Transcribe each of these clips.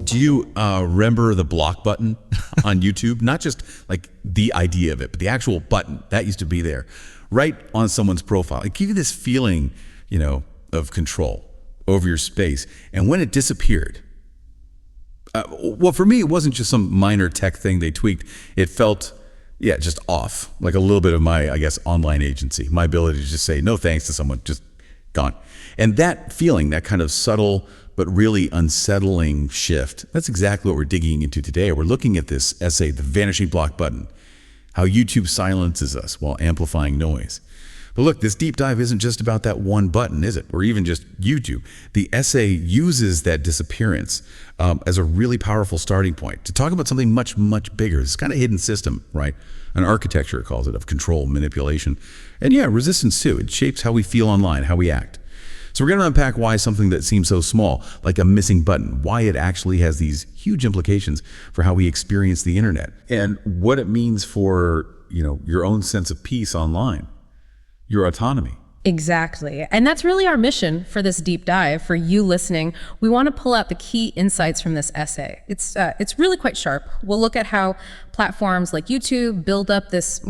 Do you remember the block button on YouTube? Not just like the idea of it, but the actual button that used to be there, right on someone's profile. It gave you this feeling, of control over your space. And when it disappeared, well, for me, it wasn't just some minor tech thing they tweaked. It felt, just off, like a little bit of my, I guess, online agency, my ability to just say no thanks to someone, just gone. And that feeling, that kind of subtle but really unsettling shift, that's exactly what we're digging into today. We're looking at this essay, The Vanishing Block Button, how YouTube silences us while amplifying noise. But look, this deep dive isn't just about that one button, is it? Or even just YouTube. The essay uses that disappearance as a really powerful starting point to talk about something much, much bigger. This kind of hidden system, right? An architecture, it calls it, of control, manipulation, and resistance too. It shapes how we feel online, how we act. So we're going to unpack why something that seems so small, like a missing button, why it actually has these huge implications for how we experience the internet, and what it means for, your own sense of peace online, your autonomy. Exactly. And that's really our mission for this deep dive. For you listening, we want to pull out the key insights from this essay. It's really quite sharp. We'll look at how platforms like YouTube build up this,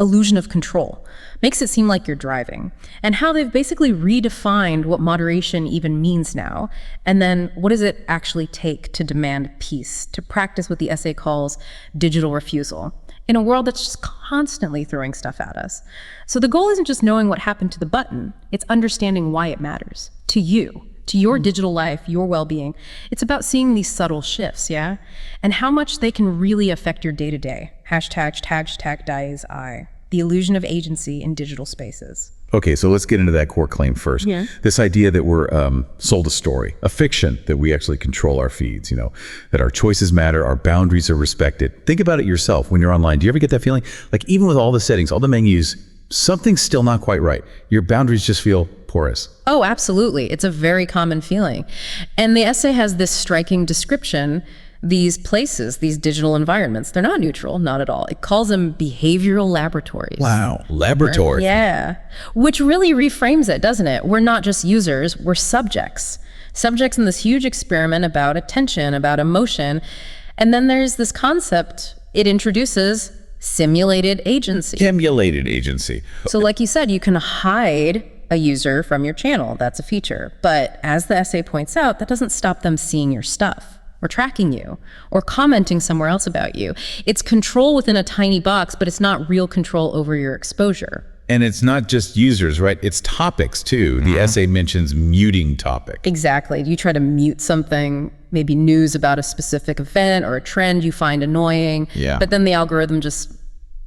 illusion of control, makes it seem like you're driving, and how they've basically redefined what moderation even means now. And then what does it actually take to demand peace, to practice what the essay calls digital refusal, in a world that's just constantly throwing stuff at us. So the goal isn't just knowing what happened to the button, it's understanding why it matters to you, to your digital life, your well-being. It's about seeing these subtle shifts, and how much they can really affect your day-to-day. #DIESI, the illusion of agency in digital spaces. Okay, so let's get into that core claim first. This idea that we're sold a story, a fiction, that we actually control our feeds, that our choices matter, our boundaries are respected. Think about it yourself when you're online. Do you ever get that feeling? Like even with all the settings, all the menus, something's still not quite right. Your boundaries just feel porous. Oh, absolutely. It's a very common feeling. And the essay has this striking description. These places, these digital environments, they're not neutral, not at all. It calls them behavioral laboratories. Wow, laboratory. Yeah, which really reframes it, doesn't it? We're not just users, we're subjects. Subjects in this huge experiment about attention, about emotion. And then there's this concept it introduces, simulated agency. Simulated agency. So like you said, you can hide a user from your channel. That's a feature. But as the essay points out, that doesn't stop them seeing your stuff, or tracking you, or commenting somewhere else about you. It's control within a tiny box, but it's not real control over your exposure. And it's not just users, right? It's topics too. The essay mentions muting topic. Exactly. You try to mute something, maybe news about a specific event or a trend you find annoying, but then the algorithm just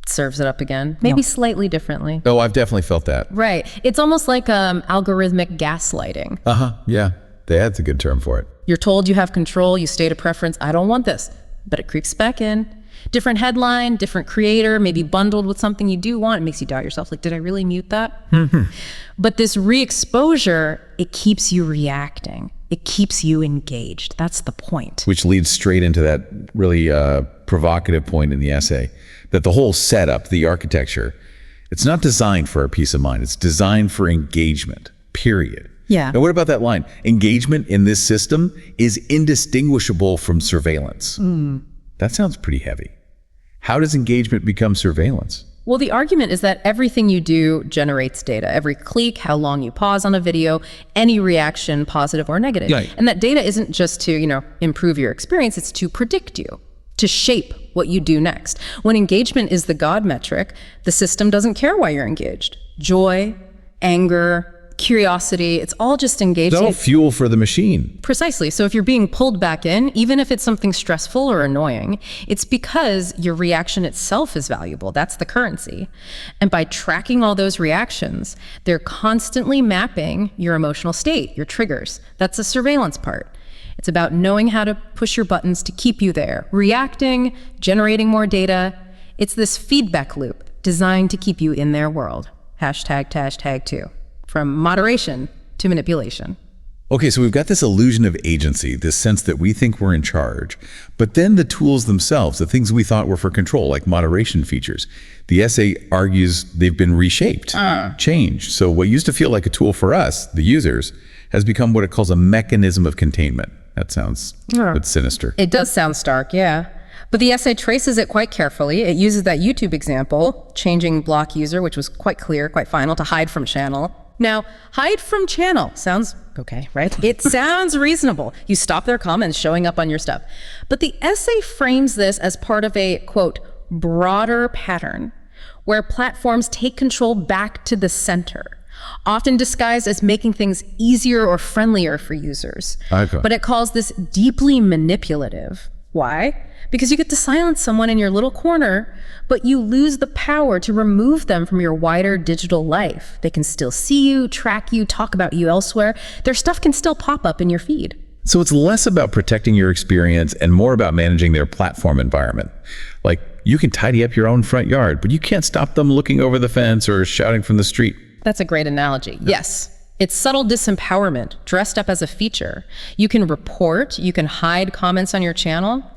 serves it up again, maybe slightly differently. Oh, I've definitely felt that. Right. It's almost like algorithmic gaslighting. Yeah. That's a good term for it. You're told you have control, you state a preference, I don't want this, but it creeps back in. Different headline, different creator, maybe bundled with something you do want. It makes you doubt yourself, like, did I really mute that? But this re-exposure, it keeps you reacting. It keeps you engaged. That's the point. Which leads straight into that really provocative point in the essay, that the whole setup, the architecture, it's not designed for our peace of mind. It's designed for engagement, period. Yeah. Now, what about that line? Engagement in this system is indistinguishable from surveillance. That sounds pretty heavy. How does engagement become surveillance? Well, the argument is that everything you do generates data. Every click, how long you pause on a video, any reaction, positive or negative. Right. And that data isn't just to, improve your experience, it's to predict you, to shape what you do next. When engagement is the God metric, the system doesn't care why you're engaged. Joy, anger, curiosity, it's all just engaging. It's all fuel for the machine. Precisely. So if you're being pulled back in, even if it's something stressful or annoying, it's because your reaction itself is valuable. That's the currency. And by tracking all those reactions, they're constantly mapping your emotional state, your triggers. That's the surveillance part. It's about knowing how to push your buttons to keep you there, reacting, generating more data. It's this feedback loop designed to keep you in their world. ###2. From moderation to manipulation. Okay, so we've got this illusion of agency, this sense that we think we're in charge, but then the tools themselves, the things we thought were for control, like moderation features, the essay argues they've been reshaped, changed. So what used to feel like a tool for us, the users, has become what it calls a mechanism of containment. That sounds a bit sinister. It does sound stark, yeah. But the essay traces it quite carefully. It uses that YouTube example, changing block user, which was quite clear, quite final, to hide from channel. Now, hide from channel sounds okay, right? It sounds reasonable. You stop their comments showing up on your stuff. But the essay frames this as part of a, quote, broader pattern where platforms take control back to the center, often disguised as making things easier or friendlier for users. Okay. But it calls this deeply manipulative. Why? Because you get to silence someone in your little corner, but you lose the power to remove them from your wider digital life. They can still see you, track you, talk about you elsewhere. Their stuff can still pop up in your feed. So it's less about protecting your experience and more about managing their platform environment. Like, you can tidy up your own front yard, but you can't stop them looking over the fence or shouting from the street. That's a great analogy. Yes. It's subtle disempowerment dressed up as a feature. You can report, you can hide comments on your channel,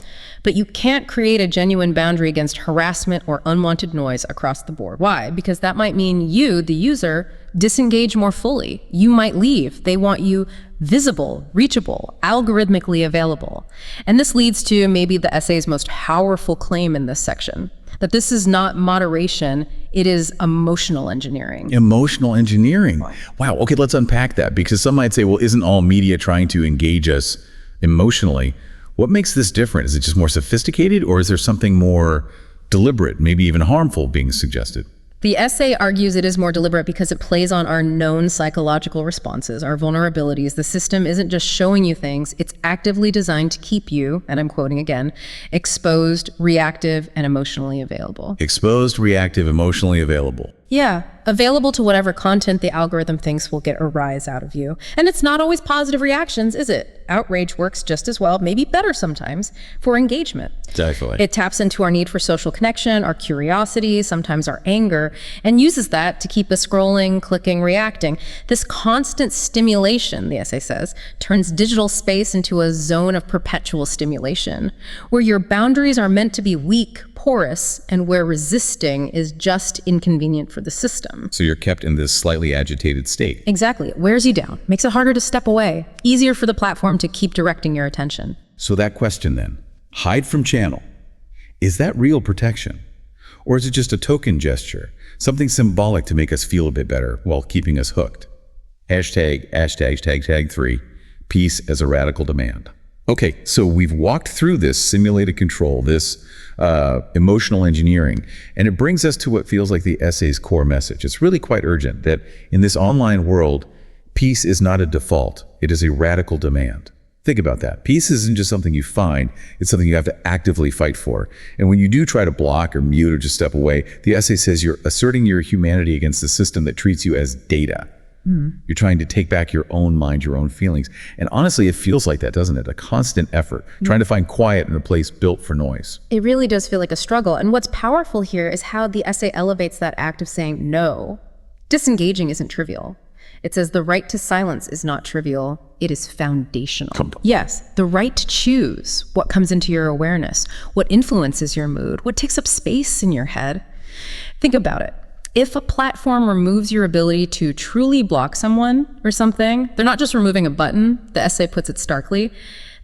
but you can't create a genuine boundary against harassment or unwanted noise across the board. Why? Because that might mean you, the user, disengage more fully. You might leave. They want you visible, reachable, algorithmically available. And this leads to maybe the essay's most powerful claim in this section, that this is not moderation, it is emotional engineering. Emotional engineering. Wow. Okay, let's unpack that, because some might say, well, isn't all media trying to engage us emotionally? What makes this different? Is it just more sophisticated, or is there something more deliberate, maybe even harmful being suggested? The essay argues it is more deliberate because it plays on our known psychological responses, our vulnerabilities. The system isn't just showing you things, it's actively designed to keep you, and I'm quoting again, exposed, reactive, and emotionally available. Exposed, reactive, emotionally available. Yeah, available to whatever content the algorithm thinks will get a rise out of you. And it's not always positive reactions, is it? Outrage works just as well, maybe better sometimes, for engagement. Definitely. It taps into our need for social connection, our curiosity, sometimes our anger, and uses that to keep us scrolling, clicking, reacting. This constant stimulation, the essay says, turns digital space into a zone of perpetual stimulation, where your boundaries are meant to be weak, porous, and where resisting is just inconvenient for the system. So you're kept in this slightly agitated state. Exactly. It wears you down, makes it harder to step away, easier for the platform to keep directing your attention. So that question then, hide from channel, is that real protection? Or is it just a token gesture, something symbolic to make us feel a bit better while keeping us hooked? Hashtag 3, peace as a radical demand. Okay, so we've walked through this simulated control, this emotional engineering, and it brings us to what feels like the essay's core message. It's really quite urgent that in this online world, peace is not a default, it is a radical demand. Think about that. Peace isn't just something you find, it's something you have to actively fight for. And when you do try to block or mute or just step away, the essay says you're asserting your humanity against the system that treats you as data. You're trying to take back your own mind, your own feelings. And honestly, it feels like that, doesn't it? A constant effort, trying to find quiet in a place built for noise. It really does feel like a struggle. And what's powerful here is how the essay elevates that act of saying no. Disengaging isn't trivial. It says the right to silence is not trivial. It is foundational. Yes, the right to choose what comes into your awareness, what influences your mood, what takes up space in your head. Think about it. If a platform removes your ability to truly block someone or something, they're not just removing a button, the essay puts it starkly,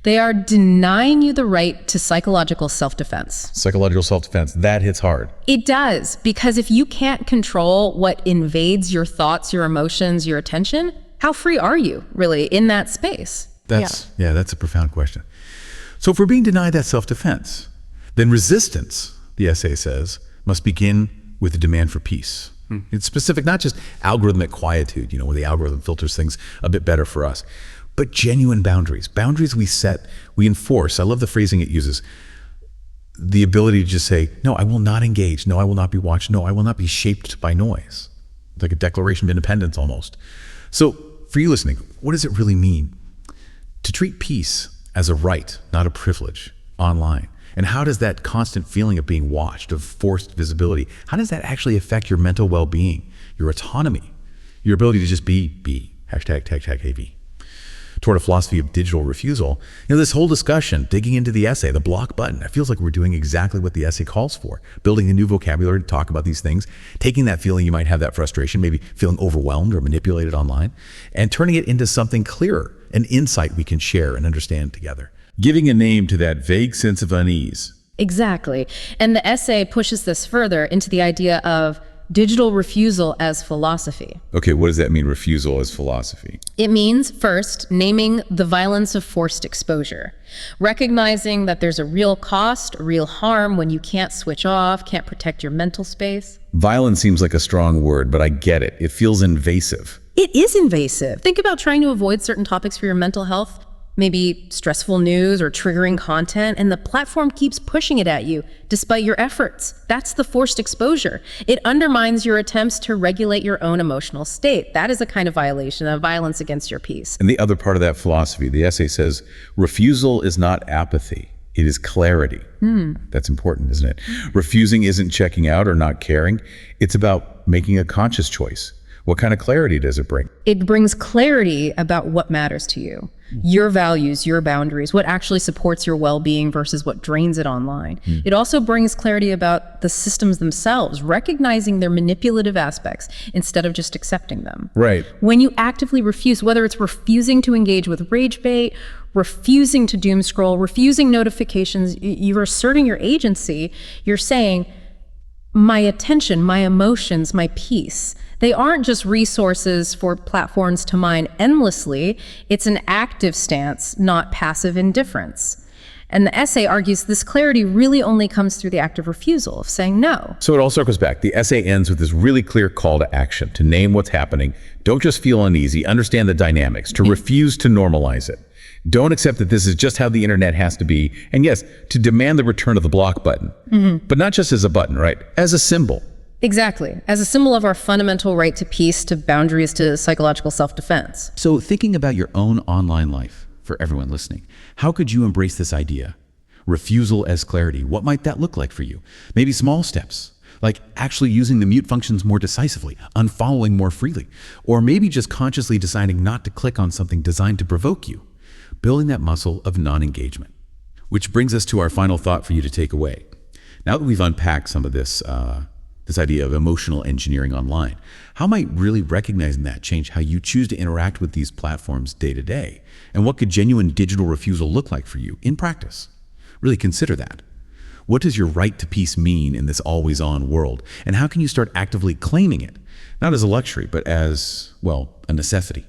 they are denying you the right to psychological self-defense. Psychological self-defense, that hits hard. It does, because if you can't control what invades your thoughts, your emotions, your attention, how free are you, really, in that space? That's a profound question. So if we're being denied that self-defense, then resistance, the essay says, must begin with the demand for peace. It's specific, not just algorithmic quietude, where the algorithm filters things a bit better for us, but genuine boundaries. Boundaries we set, we enforce. I love the phrasing it uses. The ability to just say, no, I will not engage. No, I will not be watched. No, I will not be shaped by noise. It's like a declaration of independence almost. So for you listening, what does it really mean to treat peace as a right, not a privilege, online? And how does that constant feeling of being watched, of forced visibility, how does that actually affect your mental well-being, your autonomy, your ability to just be, hashtag AV? toward a philosophy of digital refusal, this whole discussion, digging into the essay, the block button, it feels like we're doing exactly what the essay calls for, building a new vocabulary to talk about these things, taking that feeling you might have, that frustration, maybe feeling overwhelmed or manipulated online, and turning it into something clearer, an insight we can share and understand together. Giving a name to that vague sense of unease. Exactly. And the essay pushes this further into the idea of digital refusal as philosophy. Okay, what does that mean, refusal as philosophy? It means, first, naming the violence of forced exposure, recognizing that there's a real cost, a real harm when you can't switch off, can't protect your mental space. Violence seems like a strong word, but I get it. It feels invasive. It is invasive. Think about trying to avoid certain topics for your mental health, maybe stressful news or triggering content, and the platform keeps pushing it at you despite your efforts. That's the forced exposure. It undermines your attempts to regulate your own emotional state. That is a kind of violation, of violence against your peace. And the other part of that philosophy, the essay says, refusal is not apathy. It is clarity. That's important, isn't it? Refusing isn't checking out or not caring. It's about making a conscious choice. What kind of clarity does it bring? It brings clarity about what matters to you, your values, your boundaries, what actually supports your well-being versus what drains it online. It also brings clarity about the systems themselves, recognizing their manipulative aspects instead of just accepting them. Right. When you actively refuse, whether it's refusing to engage with rage bait, refusing to doom scroll, refusing notifications, you're asserting your agency. You're saying, my attention, my emotions, my peace, they aren't just resources for platforms to mine endlessly. It's an active stance, not passive indifference. And the essay argues this clarity really only comes through the act of refusal, of saying no. So it all circles back. The essay ends with this really clear call to action, to name what's happening. Don't just feel uneasy, understand the dynamics, to refuse to normalize it. Don't accept that this is just how the internet has to be. And yes, to demand the return of the block button, but not just as a button, right? As a symbol. Exactly. As a symbol of our fundamental right to peace, to boundaries, to psychological self-defense. So thinking about your own online life, for everyone listening, how could you embrace this idea? Refusal as clarity. What might that look like for you? Maybe small steps, like actually using the mute functions more decisively, unfollowing more freely, or maybe just consciously deciding not to click on something designed to provoke you. Building that muscle of non-engagement. Which brings us to our final thought for you to take away. Now that we've unpacked some of this idea of emotional engineering online, how might really recognizing that change how you choose to interact with these platforms day to day? And what could genuine digital refusal look like for you in practice? Really consider that. What does your right to peace mean in this always-on world? And how can you start actively claiming it? Not as a luxury, but as, well, a necessity.